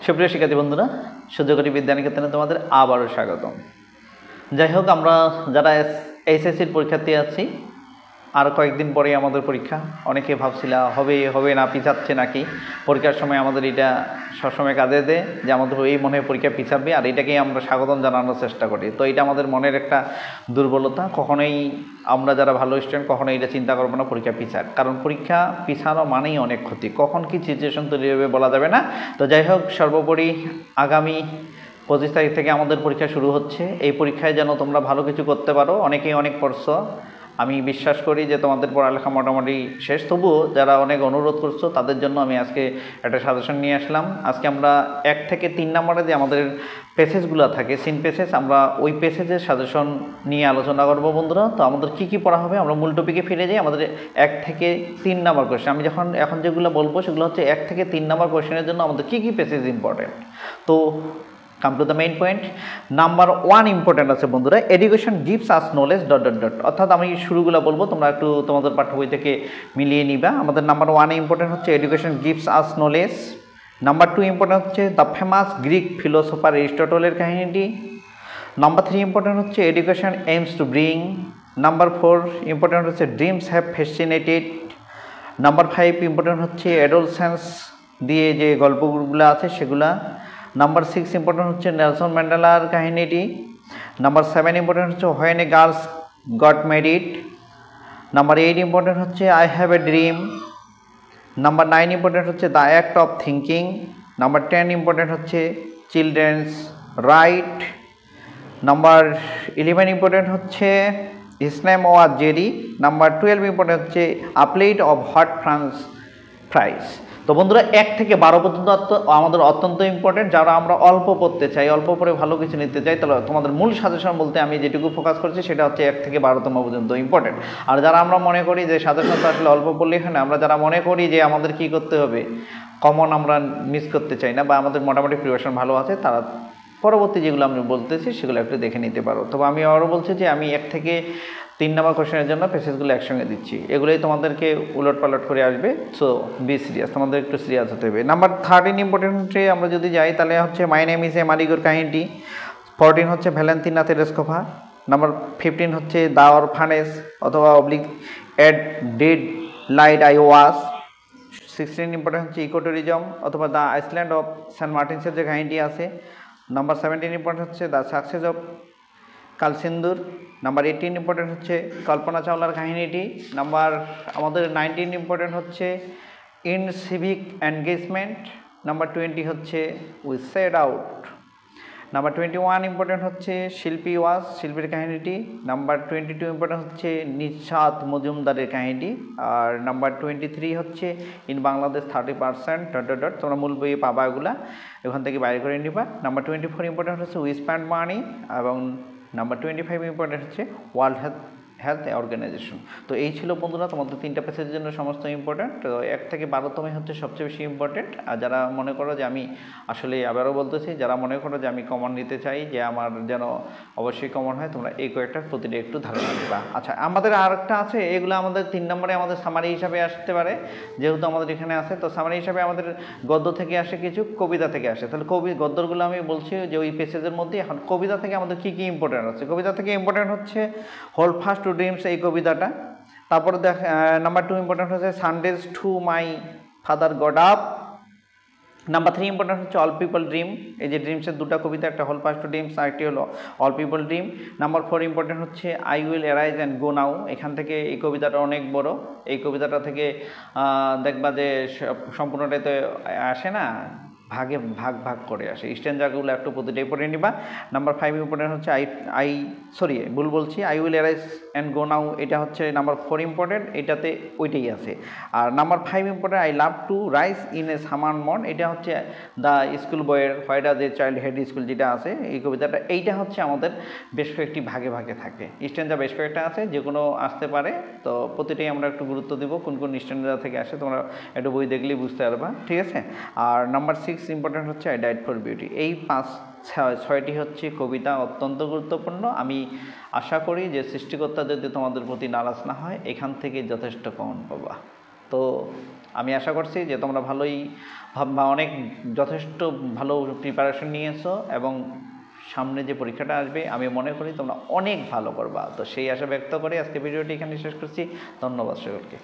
সুপ্রিয় শিক্ষার্থী বন্ধুরা, সূর্যকরী বিদ্যানিকেতনে তোমাদের আবারও স্বাগতম। যাই হোক, আমরা যারা এইচএসসির পরীক্ষার্থী আছি, আর কয়েকদিন পরে আমাদের পরীক্ষা। অনেকে ভাবছিলা হবে হবে না, পিছাচ্ছে নাকি। পরীক্ষার সময় আমাদের এটা সবসময় কাজে দেয় যে আমাদের এই মনে পরীক্ষা পিছাবে, আর এটাকেই আমরা স্বাগতম জানানোর চেষ্টা করি। তো এটা আমাদের মনের একটা দুর্বলতা। কখনোই আমরা যারা ভালো স্টুডেন্ট কখনোই এটা চিন্তা করবো না পরীক্ষা পিছার, কারণ পরীক্ষা পিছানো মানেই অনেক ক্ষতি। কখন কি সিচুয়েশন তৈরি হবে বলা যাবে না। তো যাই হোক, সর্বোপরি আগামী 25 তারিখ থেকে আমাদের পরীক্ষা শুরু হচ্ছে। এই পরীক্ষায় যেন তোমরা ভালো কিছু করতে পারো। অনেকেই অনেক পড়ছো, আমি বিশ্বাস করি যে তোমাদের পড়ালেখা মোটামুটি শেষ। তবুও যারা অনেক অনুরোধ করছো তাদের জন্য আমি আজকে একটা সাজেশন নিয়ে আসলাম। আজকে আমরা 1 থেকে 3 নম্বরে যে আমাদের প্যাসেজগুলো থাকে, সিন প্যাসেজ, আমরা ওই প্যাসেজের সাজেশন নিয়ে আলোচনা করবো বন্ধুরা। তো আমাদের কি কি পড়া হবে, আমরা মূল টপিকে ফিরে যাই। আমাদের 1 থেকে 3 নম্বর কোয়েশ্চেন, আমি এখন যেগুলো বলবো সেগুলো হচ্ছে 1 থেকে 3 নম্বর কোয়েশ্চেনের জন্য আমাদের কি কি প্যাসেজ ইম্পর্টেন্ট। তো come to the main point. Number 1 important আছে বন্ধুরা, এডুকেশন গিভস আস নলেজ ... অর্থাৎ আমি শুরুগুলো বলবো, তোমরা একটু তোমাদের পাঠ্য বই থেকে মিলিয়ে নিবা। আমাদের নাম্বার 1 ইম্পর্টেন্ট হচ্ছে education gives us knowledge. Number 2 important হচ্ছে দ্য ফেমাস গ্রিক ফিলোসফার এরিস্টটলের কাহিনীটি। নাম্বার 3 ইম্পর্টেন্ট হচ্ছে education aims to bring. Number 4 important হচ্ছে dreams have fascinated. Number 5 important হচ্ছে অ্যাডোলসেন্স দিয়ে যে গল্পগুলো আছে সেগুলা। নাম্বার 6 ইম্পর্টেন্ট হচ্ছে নেলসন ম্যান্ডেলার কাহিনীটি। নাম্বার 7 ইম্পর্টেন্ট হচ্ছে when a girls got married. Number 8 important হচ্ছে I have a dream. Number 9 important হচ্ছে the act of thinking. Number 10 important হচ্ছে চিলড্রেন্স রাইট। নাম্বার 11 ইম্পর্টেন্ট হচ্ছে Islam was Jerry. Number 12 important হচ্ছে a plate of hot french fries. তো বন্ধুরা, 1 থেকে 12 পর্যন্ত আমাদের অত্যন্ত ইম্পর্টেন্ট। যারা আমরা অল্প পড়তে চাই, অল্প পড়ে ভালো কিছু নিতে চাই, তাহলে তোমাদের মূল সাজেশন বলতে আমি যেটুকু ফোকাস করছি সেটা হচ্ছে 1 থেকে 12তম পর্যন্ত ইম্পর্টেন্ট। আর যারা আমরা মনে করি যে সাজেশন তো আসলে অল্প পড়লেই হয় না, আমরা যারা মনে করি যে আমাদের কি করতে হবে, কমন আমরা মিস করতে চাই না, বা আমাদের মোটামুটি প্রিপারেশন ভালো আছে, তারা পরবর্তী যেগুলো আমি বলতেছি সেগুলো একটু দেখে নিতে পারো। তবে আমি আরও বলছি যে আমি 1 থেকে 3 নম্বর কোশ্চেনের জন্য প্যাসেজগুলো একসঙ্গে দিচ্ছি। এগুলোই তোমাদেরকে উলট পালট করে আসবে। সো বি সিরিয়াস, তোমাদের একটু সিরিয়াস হতে হবে। নাম্বার 13 ইম্পর্টেন্টে আমরা যদি যাই, তাহলে হচ্ছে মাই নেম ইজ এ মারিগোর কাহিনীটি। 14 হচ্ছে ভ্যালেন্তিনা তেরেস্কোভা। নাম্বার 15 হচ্ছে দ্য অরফানেজ অথবা oblique at dead light I was. 16 important হচ্ছে ইকো ট্যুরিজম অথবা দ্য আইসল্যান্ড অফ সেন্ট মার্টিনসের যে কাহিনীটি আছে। নাম্বার 17 ইম্পর্টেন্ট হচ্ছে the success of Kalsindur. Number 18 important হচ্ছে কল্পনা চাওলার কাহিনীটি। আমাদের 19 ইম্পর্টেন্ট হচ্ছে ইন সিভিক এনগেজমেন্ট। নাম্বার 20 হচ্ছে we said out. Number 21 important হচ্ছে শিল্পী ওয়াজ, শিল্পীর কাহিনীটি। নাম্বার 22 ইম্পর্টেন্ট হচ্ছে নিশাত মজুমদারের কাহিনীটি। আর নাম্বার 23 হচ্ছে ইন বাংলাদেশ 30%... তোমরা মূল বইয়ে পাবা, এগুলা এখান থেকে বাইরে করে নিবা। নাম্বার 24 ইম্পর্টেন্ট হচ্ছে উই স্পেন্ড মানি। এবং নাম্বার 25 ইম্পর্টেন্ট হচ্ছে ওয়ার্ল্ড হেলথ অর্গানাইজেশন। তো এই ছিল বন্ধুরা তোমাদের 3টা প্যাসেজের জন্য সমস্ত ইম্পর্টেন্ট। তো 1 থেকে 12তমই হচ্ছে সবচেয়ে বেশি ইম্পর্টেন্ট। আর যারা মনে করো যে আমি আসলে আবারও বলতেছি, যারা মনে করো যে আমি কমন নিতে চাই, যে আমার যেন অবশ্যই কমন হয়, তোমরা এই কয়েকটার প্রতিটা একটু ধারণা দিবা। আচ্ছা, আমাদের আরেকটা আছে, এগুলো আমাদের 3 নম্বরে আমাদের সামারি হিসাবে আসতে পারে, যেহেতু আমাদের এখানে আছে। তো সামারি হিসাবে আমাদের গদ্য থেকে আসে, কিছু কবিতা থেকে আসে। তাহলে গদ্যগুলো আমি বলছি যে ওই প্যাসেজের মধ্যে। এখন কবিতা থেকে আমাদের কি কি ইম্পর্টেন্ট আছে, কবিতা থেকে ইম্পর্টেন্ট হচ্ছে হোল্ড ফাস্ট টু ড্রিমস, এই কবিতাটা। তারপরে নাম্বার 2 ইম্পর্টেন্ট হচ্ছে Sundays to my father god up. Number 3 important হচ্ছে অল পিপল ড্রিম, এই যে ড্রিমসের 2টা কবিতা, একটা হোল ফাস্ট টু ড্রিমস, আরেকটি হলো all people dream. Number 4 important হচ্ছে I will arise and go now. এখান থেকে এই কবিতাটা অনেক বড়। এই কবিতাটা থেকে দেখবা যে সম্পূর্ণটাই তো আসে না, ভাগ করে আসে। স্ট্যান্ডারগুলো একটু প্রতিটাই পড়ে নিবা। নাম্বার 5 ইম্পর্টেন্ট হচ্ছে ভুল বলছি, I will arise and go now, এটা হচ্ছে নাম্বার 4 ইম্পর্টেন্ট, এটাতে ওইটাই আছে। আর number 5 important I love to rise in a summer মন, এটা হচ্ছে দ্য স্কুল বয়ের হোয়াইট আজ এ চাইল্ড হেড স্কুল যেটা আছে এই কবিতাটা। এইটা হচ্ছে আমাদের বেশ কয়েকটি ভাগে থাকে। স্ট্যান্ডার বেশ কয়েকটা আছে, যে কোনো আসতে পারে। তো প্রতিটাই আমরা একটু গুরুত্ব দেবো, কোন স্ট্যান্ডার থেকে আসে তোমরা একটু বই দেখলেই বুঝতে পারবা, ঠিক আছে। আর নাম্বার 6 ইম্পর্টেন্ট হচ্ছে আই ডাইড ফর বিউটি। এই 6টি হচ্ছে কবিতা অত্যন্ত গুরুত্বপূর্ণ। আমি আশা করি যে সৃষ্টিকর্তা যদি তোমাদের প্রতি নারাজ না হয়, এখান থেকে যথেষ্ট কমন পাবা। তো আমি আশা করছি যে তোমরা ভালোই অনেক যথেষ্ট ভালো প্রিপারেশন নিয়েছো এবং সামনে যে পরীক্ষাটা আসবে আমি মনে করি তোমরা অনেক ভালো করবা। তো সেই আশা ব্যক্ত করে আজকে ভিডিওটি এখানে শেষ করছি। ধন্যবাদ সকলকে।